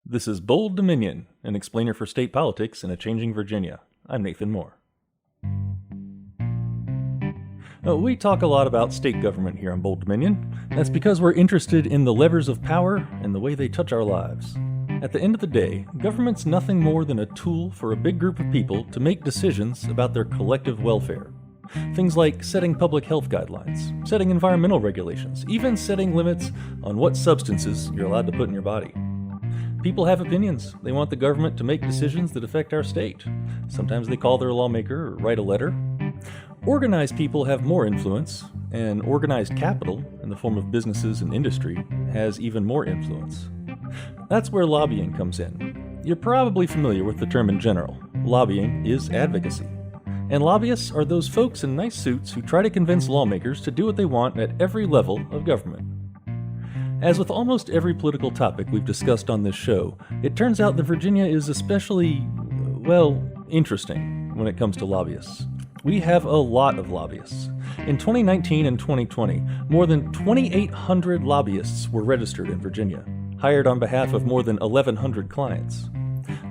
This is Bold Dominion, an explainer for state politics in a changing Virginia. I'm Nathan Moore. We talk a lot about state government here on Bold Dominion. That's because we're interested in the levers of power and the way they touch our lives. At the end of the day, government's nothing more than a tool for a big group of people to make decisions about their collective welfare. Things like setting public health guidelines, setting environmental regulations, even setting limits on what substances you're allowed to put in your body. People have opinions. They want the government to make decisions that affect our state. Sometimes they call their lawmaker or write a letter. Organized people have more influence, and organized capital, in the form of businesses and industry, has even more influence. That's where lobbying comes in. You're probably familiar with the term in general. Lobbying is advocacy. And lobbyists are those folks in nice suits who try to convince lawmakers to do what they want at every level of government. As with almost every political topic we've discussed on this show, it turns out that Virginia is especially, interesting when it comes to lobbyists. We have a lot of lobbyists. In 2019 and 2020, more than 2,800 lobbyists were registered in Virginia, hired on behalf of more than 1,100 clients.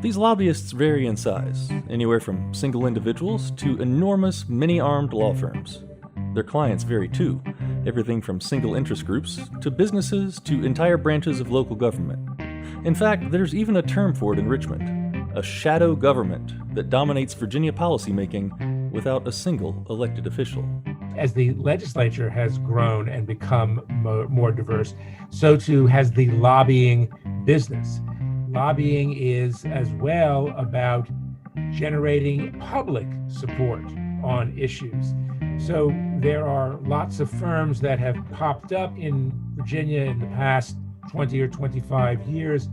These lobbyists vary in size, anywhere from single individuals to enormous many-armed law firms. Their clients vary too, everything from single interest groups to businesses to entire branches of local government. In fact, there's even a term for it in Richmond, a shadow government that dominates Virginia policymaking without a single elected official. As the legislature has grown and become more diverse, so too has the lobbying business. Lobbying is as well about generating public support on issues. So there are lots of firms that have popped up in Virginia in the past 20 or 25 years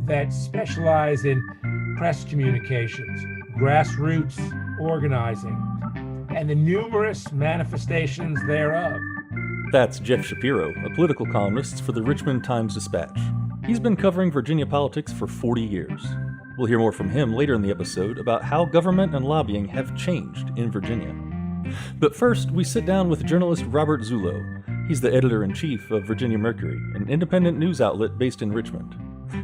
that specialize in press communications, grassroots organizing, and the numerous manifestations thereof. That's Jeff Schapiro, a political columnist for the Richmond Times-DIspatch. He's been covering Virginia politics for 40 years. We'll hear more from him later in the episode about how government and lobbying have changed in Virginia. But first, we sit down with journalist Robert Zullo. He's the editor-in-chief of Virginia Mercury, an independent news outlet based in Richmond.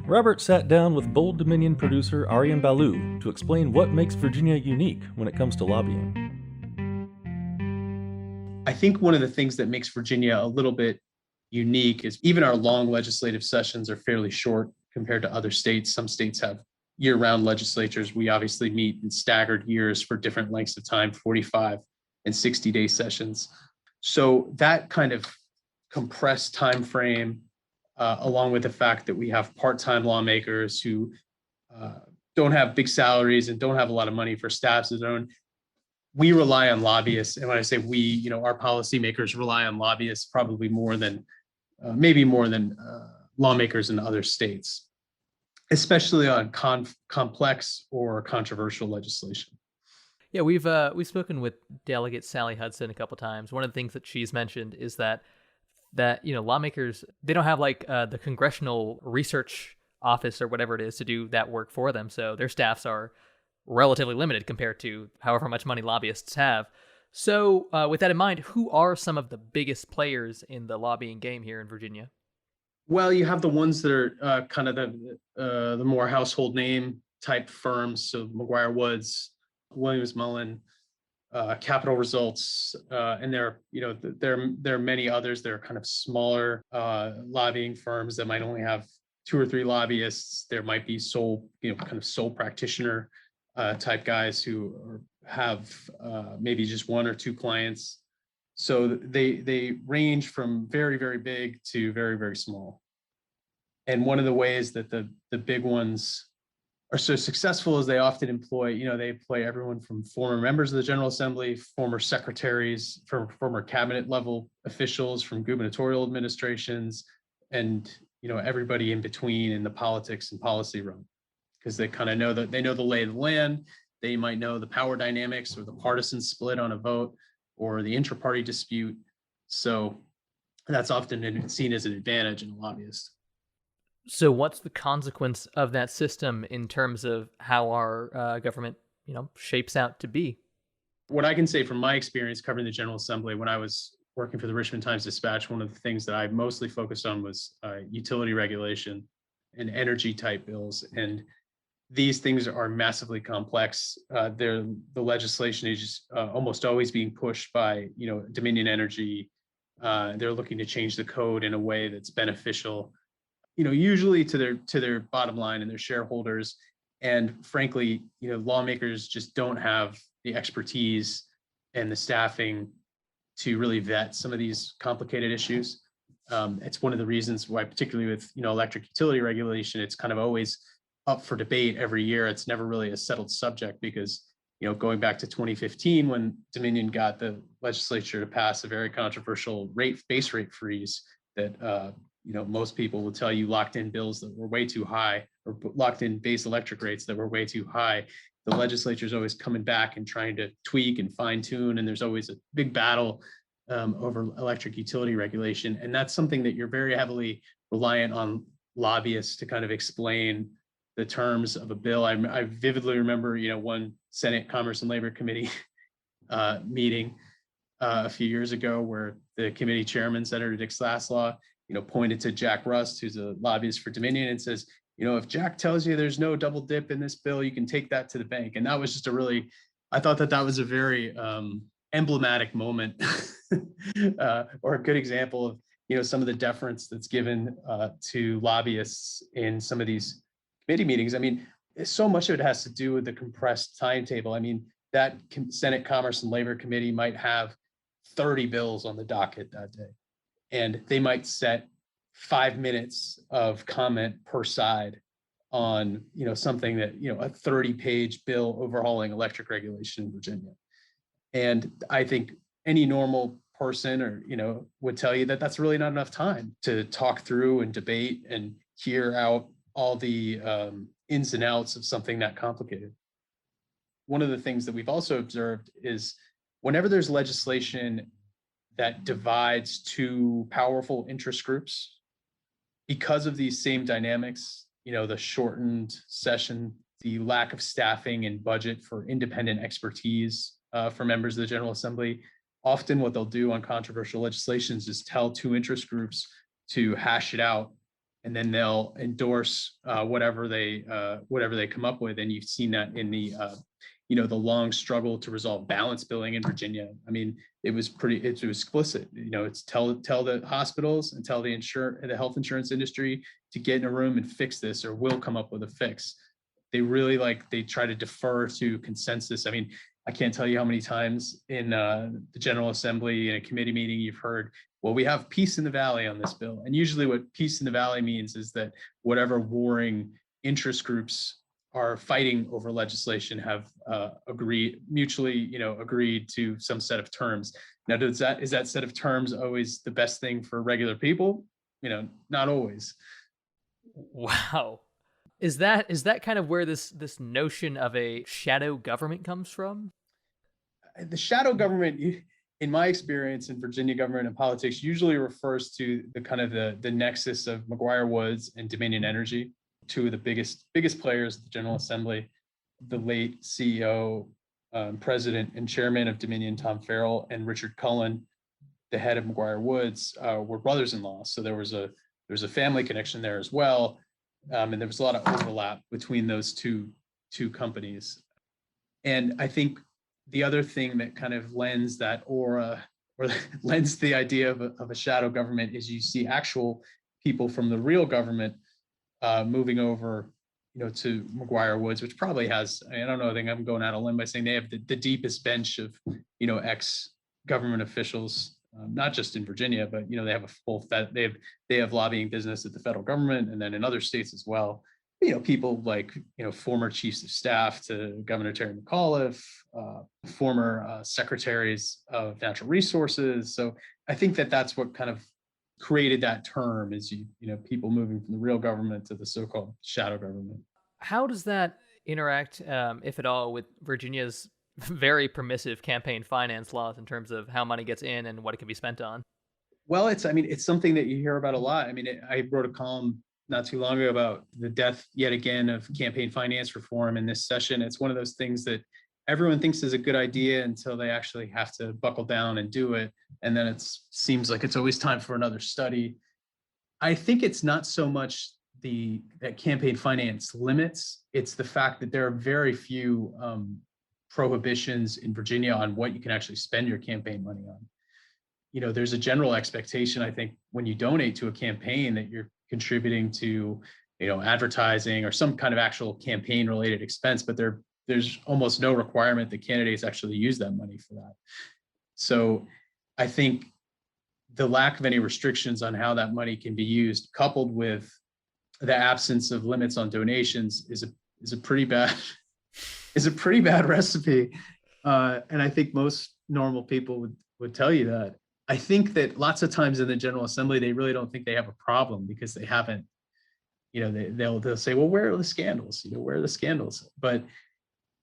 Robert sat down with Bold Dominion producer Aryan Balu to explain what makes Virginia unique when it comes to lobbying. I think one of the things that makes Virginia a little bit unique is even our long legislative sessions are fairly short compared to other states. Some states have year-round legislatures. We obviously meet in staggered years for different lengths of time, 45 and 60-day sessions. So that kind of compressed time frame, along with the fact that we have part-time lawmakers who don't have big salaries and don't have a lot of money for staffs of their own, we rely on lobbyists. And when I say we, our policymakers rely on lobbyists probably more than lawmakers in other states, especially on complex or controversial legislation. Yeah, we've spoken with Delegate Sally Hudson a couple times. One of the things that she's mentioned is that lawmakers, they don't have like the congressional research office or whatever it is to do that work for them. So their staffs are relatively limited compared to however much money lobbyists have. So with that in mind, who are some of the biggest players in the lobbying game here in Virginia? Well, you have the ones that are kind of the more household name type firms. So McGuire Woods, Williams Mullen, Capital Results, and there are many others. There are kind of smaller lobbying firms that might only have 2 or 3 lobbyists. There might be sole practitioner type guys who have maybe just 1 or 2 clients. So they range from very, very big to very, very small. And one of the ways that the big ones are so successful is they often employ everyone from former members of the General Assembly, former secretaries, former cabinet level officials from gubernatorial administrations, and everybody in between in the politics and policy realm, because they kind of know that they know the lay of the land. They might know the power dynamics or the partisan split on a vote or the intra-party dispute. So that's often seen as an advantage in a lobbyist. So what's the consequence of that system in terms of how our government, shapes out to be? What I can say from my experience covering the General Assembly, when I was working for the Richmond Times-DIspatch, one of the things that I mostly focused on was utility regulation. and energy type bills. And these things are massively complex. The legislation is almost always being pushed by, Dominion Energy. They're looking to change the code in a way that's beneficial, usually to their bottom line and their shareholders. And frankly, lawmakers just don't have the expertise and the staffing to really vet some of these complicated issues. It's one of the reasons why, particularly with electric utility regulation, it's kind of always up for debate every year. It's never really a settled subject because, going back to 2015, when Dominion got the legislature to pass a very controversial base rate freeze that most people will tell you locked in bills that were way too high, or locked in base electric rates that were way too high. The legislature is always coming back and trying to tweak and fine tune, and there's always a big battle over electric utility regulation. And that's something that you're very heavily reliant on lobbyists to kind of explain the terms of a bill. I vividly remember, one Senate Commerce and Labor Committee meeting a few years ago where the committee chairman, Senator Dick Saslaw, pointed to Jack Rust, who's a lobbyist for Dominion, and says, if Jack tells you there's no double dip in this bill, you can take that to the bank. And that was just I thought that was a very emblematic moment or a good example of, some of the deference that's given to lobbyists in some of these committee meetings. I mean, so much of it has to do with the compressed timetable. I mean, that Senate Commerce and Labor Committee might have 30 bills on the docket that day, and they might set 5 minutes of comment per side on, something that, a 30-page bill overhauling electric regulation in Virginia. And I think any normal person would tell you that that's really not enough time to talk through and debate and hear out all the ins and outs of something that complicated. One of the things that we've also observed is whenever there's legislation that divides two powerful interest groups, because of these same dynamics, the shortened session, the lack of staffing and budget for independent expertise for members of the General Assembly, often what they'll do on controversial legislations is tell two interest groups to hash it out, and then they'll endorse whatever they come up with. And you've seen that in the the long struggle to resolve balance billing in Virginia. I mean, it was explicit. It's tell the hospitals and tell the health insurance industry to get in a room and fix this, or we'll come up with a fix. They really they try to defer to consensus. I mean, I can't tell you how many times in the General Assembly in a committee meeting you've heard, well, we have peace in the valley on this bill. And usually what peace in the valley means is that whatever warring interest groups are fighting over legislation have mutually agreed to some set of terms. Now, is that set of terms always the best thing for regular people? Not always. Wow. Is that kind of where this notion of a shadow government comes from? The shadow government, in my experience in Virginia government and politics, usually refers to the kind of the nexus of McGuire Woods and Dominion Energy, two of the biggest players of the General Assembly. The late CEO, president, and chairman of Dominion, Tom Farrell, and Richard Cullen, the head of McGuire Woods, were brothers-in-law. So there was a family connection there as well. And there was a lot of overlap between those two companies. And I think the other thing that kind of lends that aura, or lends the idea of a shadow government, is you see actual people from the real government moving over, to McGuire Woods, which probably has, I don't know, I think I'm going out on a limb by saying they have the deepest bench of, ex-government officials, not just in Virginia, but, they have a full, they have lobbying business at the federal government and then in other states as well. People like, former chiefs of staff to Governor Terry McAuliffe, former secretaries of natural resources. So I think that's what kind of created that term, is people moving from the real government to the so-called shadow government. How does that interact, if at all, with Virginia's very permissive campaign finance laws in terms of how money gets in and what it can be spent on? Well, it's something that you hear about a lot. I mean, I wrote a column not too long ago about the death yet again of campaign finance reform in this session. It's one of those things that everyone thinks is a good idea until they actually have to buckle down and do it. And then it seems like it's always time for another study. I think it's not so much that campaign finance limits. It's the fact that there are very few prohibitions in Virginia on what you can actually spend your campaign money on. There's a general expectation, I think, when you donate to a campaign that you're contributing to, advertising or some kind of actual campaign related expense, but there's almost no requirement that candidates actually use that money for that. So I think the lack of any restrictions on how that money can be used, coupled with the absence of limits on donations, is a pretty bad recipe. And I think most normal people would tell you that. I think that lots of times in the General Assembly, they really don't think they have a problem because they haven't, they'll say, well, where are the scandals? Where are the scandals? But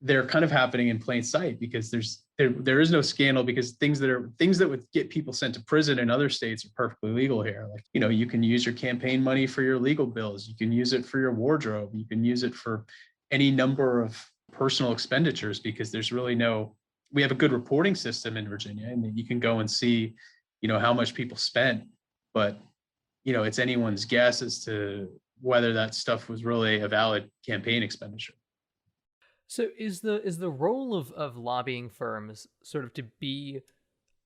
they're kind of happening in plain sight because there is no scandal, because things that would get people sent to prison in other states are perfectly legal here. Like, you can use your campaign money for your legal bills. You can use it for your wardrobe. You can use it for any number of personal expenditures, because we have a good reporting system in Virginia, and you can go and see, how much people spent, but, it's anyone's guess as to whether that stuff was really a valid campaign expenditure. So is the role of lobbying firms sort of to be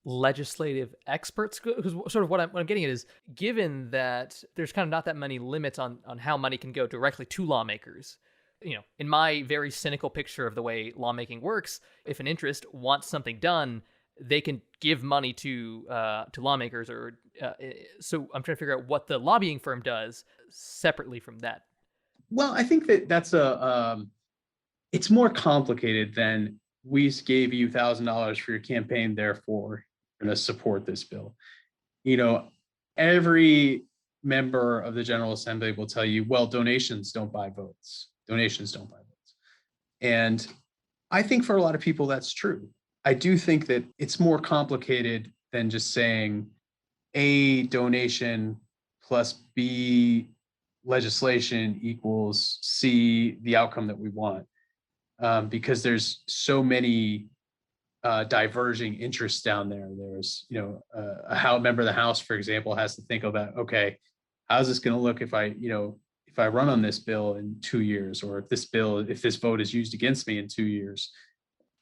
legislative experts? Because sort of what I'm getting at is, given that there's kind of not that many limits on how money can go directly to lawmakers, in my very cynical picture of the way lawmaking works, if an interest wants something done, they can give money to lawmakers, or so I'm trying to figure out what the lobbying firm does separately from that. Well, I think that's it's more complicated than, we gave you $1,000 for your campaign, therefore you're going to support this bill. Every member of the General Assembly will tell you, well, donations don't buy votes. And I think for a lot of people, that's true. I do think that it's more complicated than just saying A, donation plus B, legislation equals C, the outcome that we want. Because there's so many diverging interests down there. There's, a member of the House, for example, has to think about, okay, how's this going to look if I run on this bill in 2 years, or if this vote is used against me in 2 years.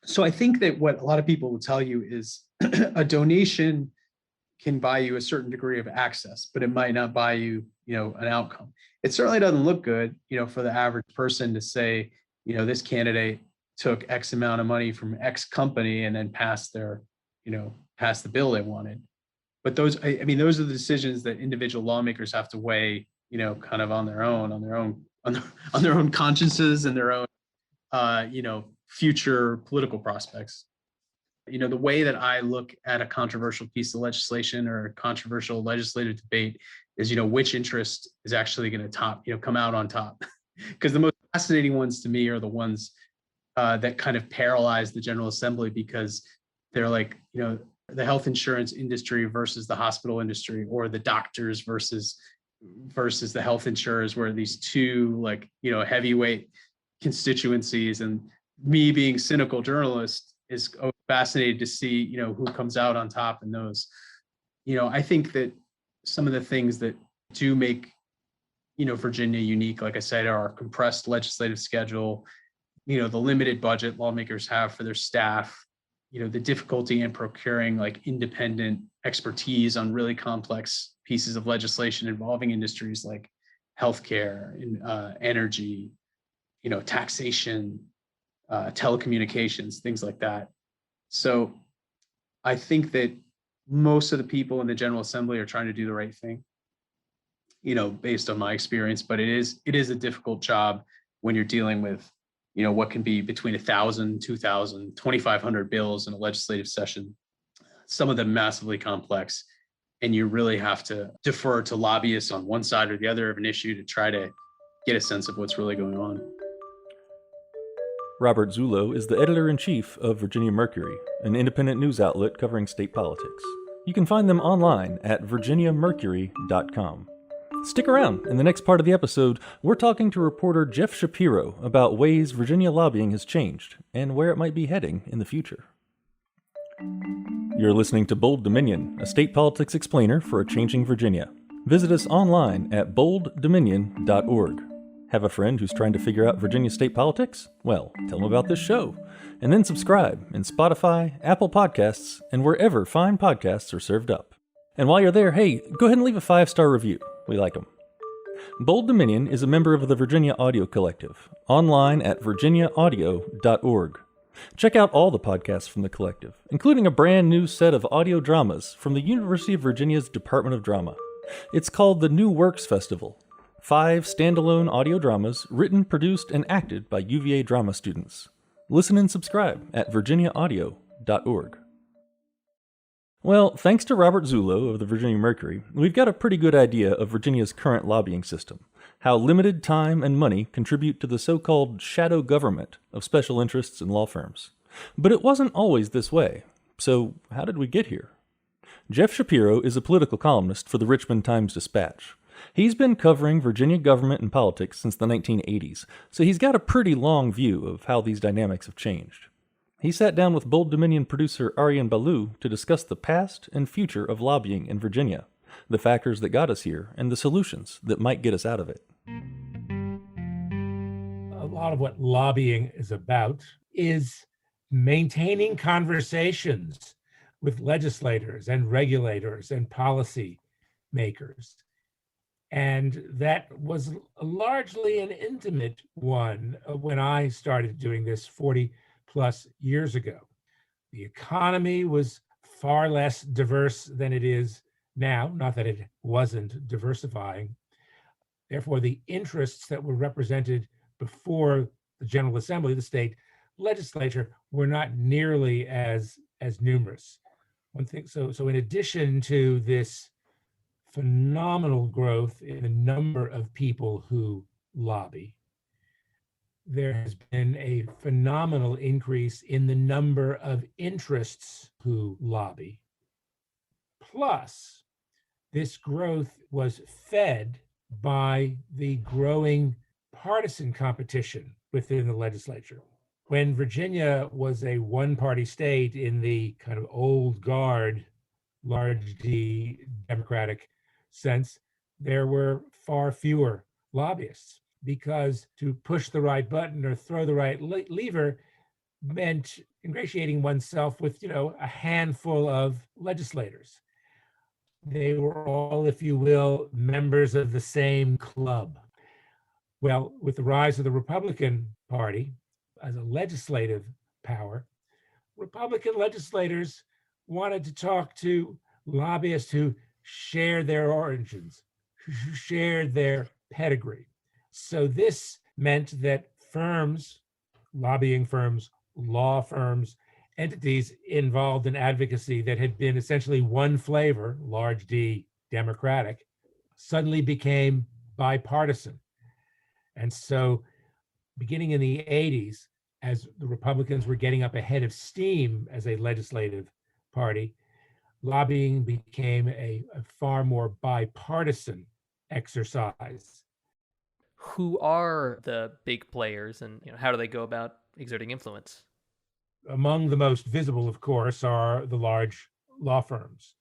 So I think that what a lot of people will tell you is a donation can buy you a certain degree of access, but it might not buy you, an outcome. It certainly doesn't look good, for the average person to say, this candidate took X amount of money from X company and then passed the bill they wanted. But those are the decisions that individual lawmakers have to weigh, kind of on their own consciences and their own, future political prospects. The way that I look at a controversial piece of legislation or a controversial legislative debate is, which interest is actually going to come out on top. Because the most fascinating ones to me are the ones that kind of paralyze the General Assembly, because they're like, the health insurance industry versus the hospital industry, or the doctors versus the health insurers, where these two heavyweight constituencies. And me being cynical journalist is fascinated to see, who comes out on top in those. I think that some of the things that do make Virginia unique, like I said, are our compressed legislative schedule, the limited budget lawmakers have for their staff, the difficulty in procuring independent expertise on really complex pieces of legislation involving industries like healthcare, energy, taxation, telecommunications, things like that. So I think that most of the people in the General Assembly are trying to do the right thing, based on my experience, but it is a difficult job when you're dealing with, what can be between 1,000, 2,000, 2,500 bills in a legislative session, some of them massively complex. And you really have to defer to lobbyists on one side or the other of an issue to try to get a sense of what's really going on. Robert Zullo is the editor-in-chief of Virginia Mercury, an independent news outlet covering state politics. You can find them online at virginiamercury.com. Stick around. In the next part of the episode, we're talking to reporter Jeff Schapiro about ways Virginia lobbying has changed and where it might be heading in the future. You're listening to Bold Dominion, a state politics explainer for a changing Virginia. Visit us online at bolddominion.org. Have a friend who's trying to figure out Virginia state politics? Well, tell them about this show. And then subscribe in Spotify, Apple Podcasts, and wherever fine podcasts are served up. And while you're there, hey, go ahead and leave a 5-star review. We like them. Bold Dominion is a member of the Virginia Audio Collective, online at virginiaaudio.org. Check out all the podcasts from the collective, including a brand new set of audio dramas from the University of Virginia's Department of Drama. It's called the New Works Festival. 5 standalone audio dramas written, produced, and acted by UVA drama students. Listen and subscribe at virginiaaudio.org. Well, thanks to Robert Zullo of the Virginia Mercury, we've got a pretty good idea of Virginia's current lobbying system, how limited time and money contribute to the so-called shadow government of special interests and law firms. But it wasn't always this way. So how did we get here? Jeff Schapiro is a political columnist for the Richmond Times-DIspatch. He's been covering Virginia government and politics since the 1980s, so he's got a pretty long view of how these dynamics have changed. He sat down with Bold Dominion producer Aryan Ballou to discuss the past and future of lobbying in Virginia, the factors that got us here, and the solutions that might get us out of it. A lot of what lobbying is about is maintaining conversations with legislators and regulators and policy makers. And that was largely an intimate one when I started doing this 40 plus years ago. The economy was far less diverse than it is now, not that it wasn't diversifying. Therefore, the interests that were represented before the General Assembly, the state legislature, were not nearly as numerous. One thing, so in addition to this phenomenal growth in the number of people who lobby, there has been a phenomenal increase in the number of interests who lobby. Plus, this growth was fed by the growing partisan competition within the legislature. When Virginia was a one-party state in the kind of old guard, large D Democratic sense, there were far fewer lobbyists, because to push the right button or throw the right lever meant ingratiating oneself with, a handful of legislators. They were all, if you will, members of the same club. Well, with the rise of the Republican Party as a legislative power, Republican legislators wanted to talk to lobbyists who shared their origins, who shared their pedigree. So this meant that firms, lobbying firms, law firms, entities involved in advocacy that had been essentially one flavor, large D Democratic, suddenly became bipartisan. And so beginning in the 80s, as the Republicans were getting up ahead of steam as a legislative party, lobbying became a far more bipartisan exercise. Who are the big players, and how do they go about exerting influence? Among the most visible, of course, are the large law firms.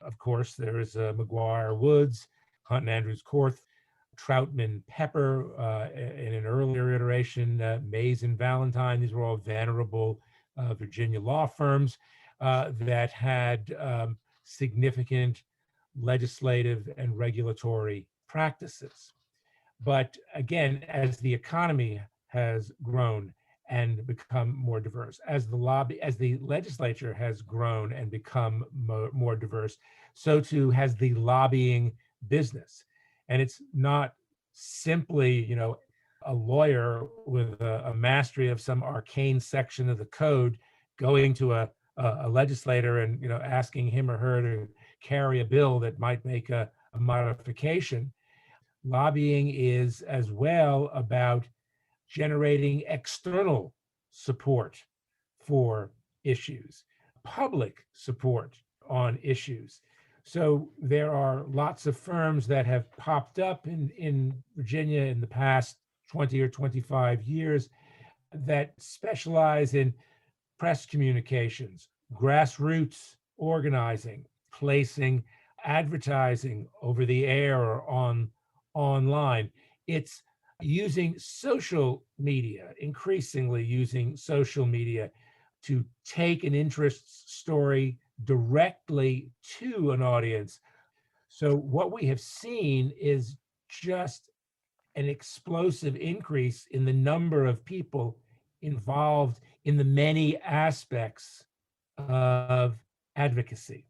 Of course, there is McGuire Woods, Hunt and Andrews Korth, Troutman Pepper, in an earlier iteration, Mays and Valentine. These were all venerable Virginia law firms that had significant legislative and regulatory practices. But again, as the economy has grown and become more diverse, as the legislature has grown and become more diverse, so too has the lobbying business. And it's not simply, a lawyer with a mastery of some arcane section of the code going to a legislator and, asking him or her to carry a bill that might make a modification. Lobbying is as well about generating external support for issues, public support on issues. So there are lots of firms that have popped up in Virginia in the past 20 or 25 years that specialize in press communications, grassroots organizing, placing advertising over the air or online. It's using social media, increasingly using social media to take an interest story directly to an audience. So what we have seen is just an explosive increase in the number of people involved in the many aspects of advocacy.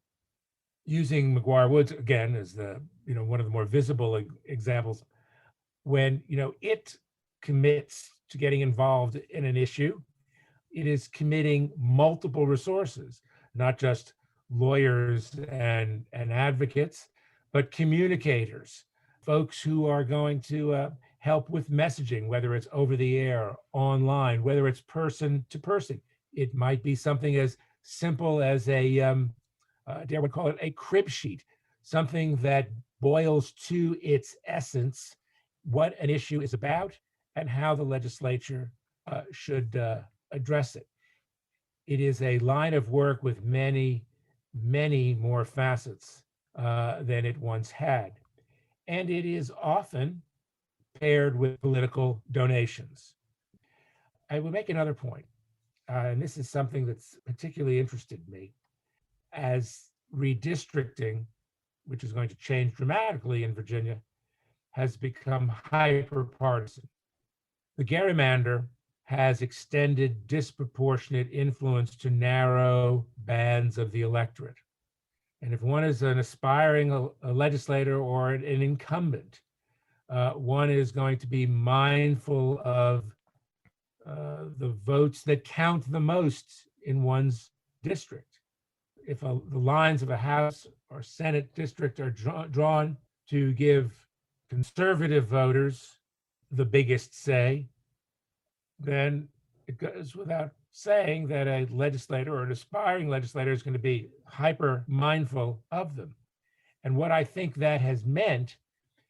Using McGuire Woods again as the one of the more visible examples, when it commits to getting involved in an issue, it is committing multiple resources, not just lawyers and advocates, but communicators, folks who are going to help with messaging, whether it's over the air, online, whether it's person to person. It might be something as simple as dare we call it a crib sheet, something that boils to its essence what an issue is about and how the legislature should address it. It is a line of work with many, many more facets than it once had. And it is often paired with political donations. I will make another point, and this is something that's particularly interested me. As redistricting, which is going to change dramatically in Virginia, has become hyper-partisan. The gerrymander has extended disproportionate influence to narrow bands of the electorate. And if one is an aspiring a legislator or an incumbent, one is going to be mindful of the votes that count the most in one's district. If the lines of a House or Senate district are drawn to give conservative voters the biggest say, then it goes without saying that a legislator or an aspiring legislator is going to be hyper mindful of them. And what I think that has meant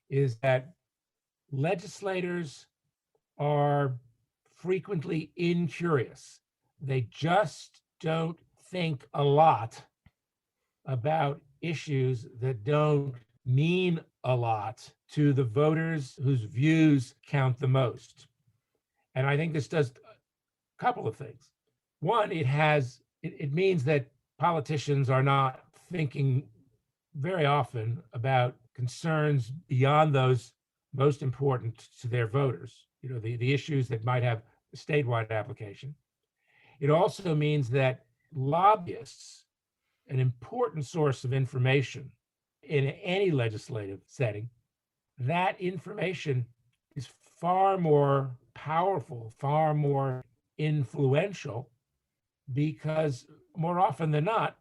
is that legislators are frequently incurious. They just don't think a lot about issues that don't mean a lot to the voters whose views count the most. And I think this does a couple of things. One, it means that politicians are not thinking very often about concerns beyond those most important to their voters, the issues that might have a statewide application. It also means that lobbyists, an important source of information in any legislative setting, that information is far more powerful, far more influential, because more often than not,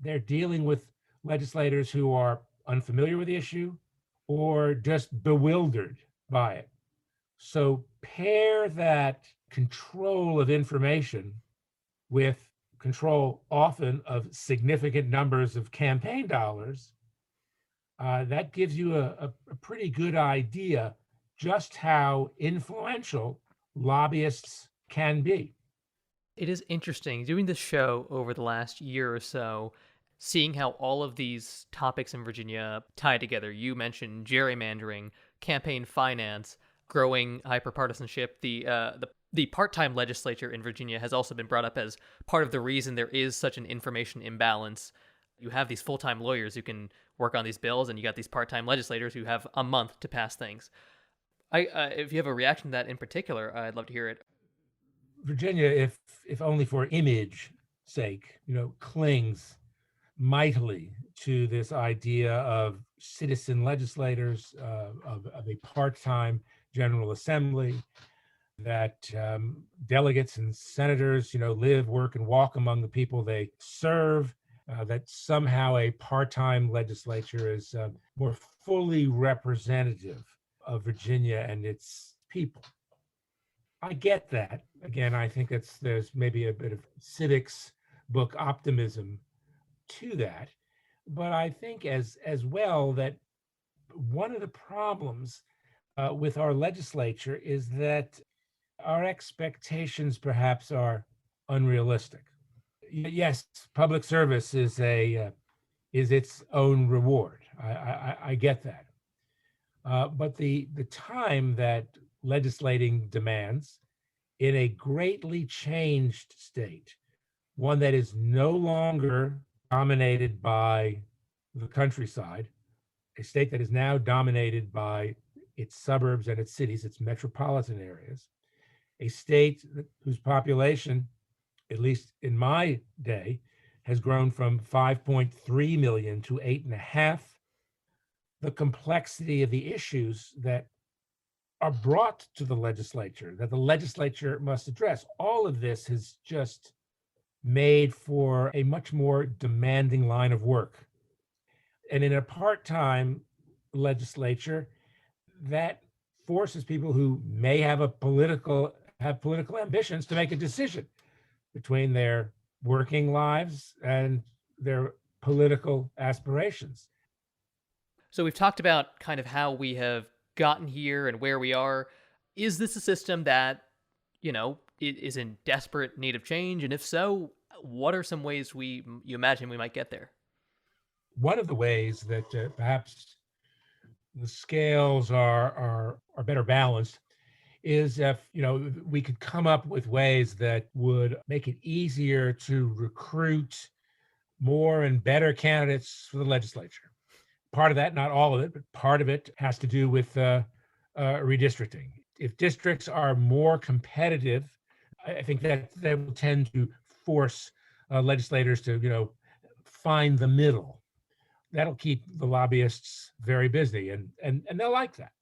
they're dealing with legislators who are unfamiliar with the issue or just bewildered by it. So pair that control of information with control often of significant numbers of campaign dollars, that gives you a pretty good idea just how influential lobbyists can be. It is interesting doing this show over the last year or so, seeing how all of these topics in Virginia tie together. You mentioned gerrymandering, campaign finance, growing hyperpartisanship. The part-time legislature in Virginia has also been brought up as part of the reason there is such an information imbalance. You have these full-time lawyers who can work on these bills, and you got these part-time legislators who have a month to pass things. If you have a reaction to that in particular, I'd love to hear it. Virginia, if only for image sake, clings mightily to this idea of citizen legislators, of a part-time General Assembly, that delegates and senators, live, work, and walk among the people they serve, that somehow a part-time legislature is more fully representative of Virginia and its people. I get that. Again, I think there's maybe a bit of civics book optimism to that. But I think as well that one of the problems with our legislature is that our expectations perhaps are unrealistic. Yes, public service is its own reward. I get that. But the time that legislating demands in a greatly changed state, one that is no longer dominated by the countryside, a state that is now dominated by its suburbs and its cities, its metropolitan areas, a state whose population, at least in my day, has grown from 5.3 million to 8.5. The complexity of the issues that are brought to the legislature, that the legislature must address, all of this has just made for a much more demanding line of work. And in a part-time legislature, that forces people who may have political ambitions to make a decision between their working lives and their political aspirations. So we've talked about kind of how we have gotten here and where we are. Is this a system that, is in desperate need of change? And if so, what are some ways you imagine we might get there? One of the ways that perhaps the scales are better balanced is if we could come up with ways that would make it easier to recruit more and better candidates for the legislature. Part of that, not all of it, but part of it has to do with redistricting. If districts are more competitive, I think that they will tend to force legislators to find the middle. That'll keep the lobbyists very busy, and they'll like that.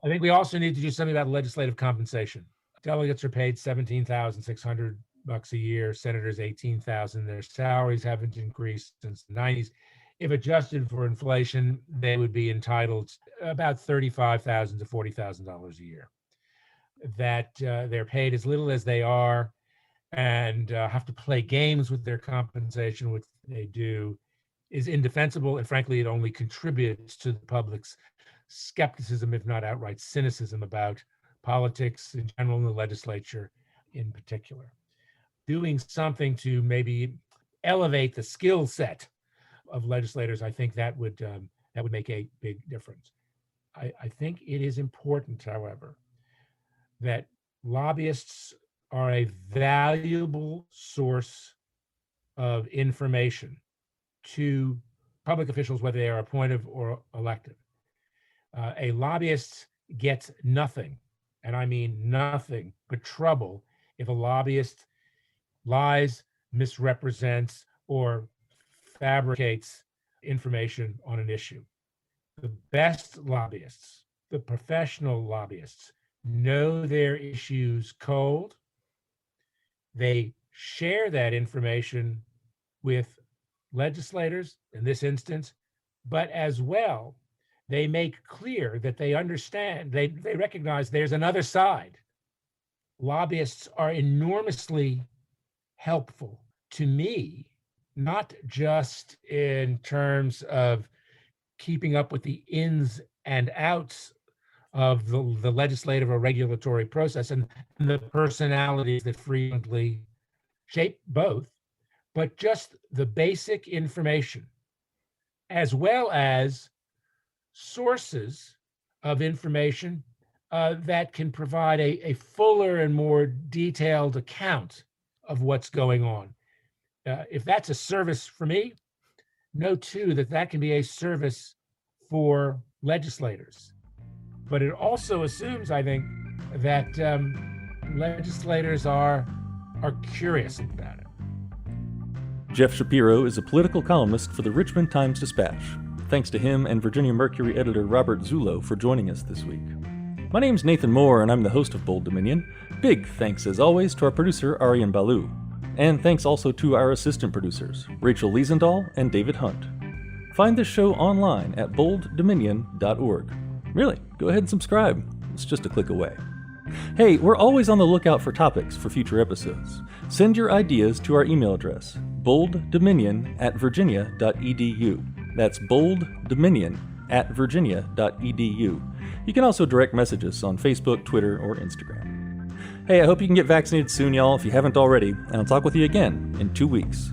I think we also need to do something about legislative compensation. Delegates are paid $17,600 a year, senators $18,000. Their salaries haven't increased since the 90s. If adjusted for inflation, they would be entitled about $35,000 to $40,000 a year. That they're paid as little as they are and have to play games with their compensation, which they do, is indefensible. And frankly, it only contributes to the public's skepticism, if not outright cynicism, about politics in general and the legislature in particular. Doing something to maybe elevate the skill set of legislators, I think that would make a big difference. I think it is important, however, that lobbyists are a valuable source of information to public officials, whether they are appointed or elected. A lobbyist gets nothing, and I mean nothing, but trouble if a lobbyist lies, misrepresents, or fabricates information on an issue. The best lobbyists, the professional lobbyists, know their issues cold. They share that information with legislators, in this instance, but as well, they make clear that they understand, they recognize there's another side. Lobbyists are enormously helpful to me, not just in terms of keeping up with the ins and outs of the legislative or regulatory process and the personalities that frequently shape both, but just the basic information, as well as sources of information that can provide a fuller and more detailed account of what's going on. If that's a service for me, know too that can be a service for legislators. But it also assumes, I think, that legislators are curious about it. Jeff Schapiro is a political columnist for the Richmond Times-DIspatch. Thanks to him and Virginia Mercury editor Robert Zullo for joining us this week. My name's Nathan Moore, and I'm the host of Bold Dominion. Big thanks, as always, to our producer, Arian Baloo. And thanks also to our assistant producers, Rachel Liesendahl and David Hunt. Find this show online at bolddominion.org. Really, go ahead and subscribe. It's just a click away. Hey, we're always on the lookout for topics for future episodes. Send your ideas to our email address, bolddominion@virginia.edu. That's bolddominion@virginia.edu. You can also direct message us on Facebook, Twitter, or Instagram. Hey, I hope you can get vaccinated soon, y'all, if you haven't already, and I'll talk with you again in 2 weeks.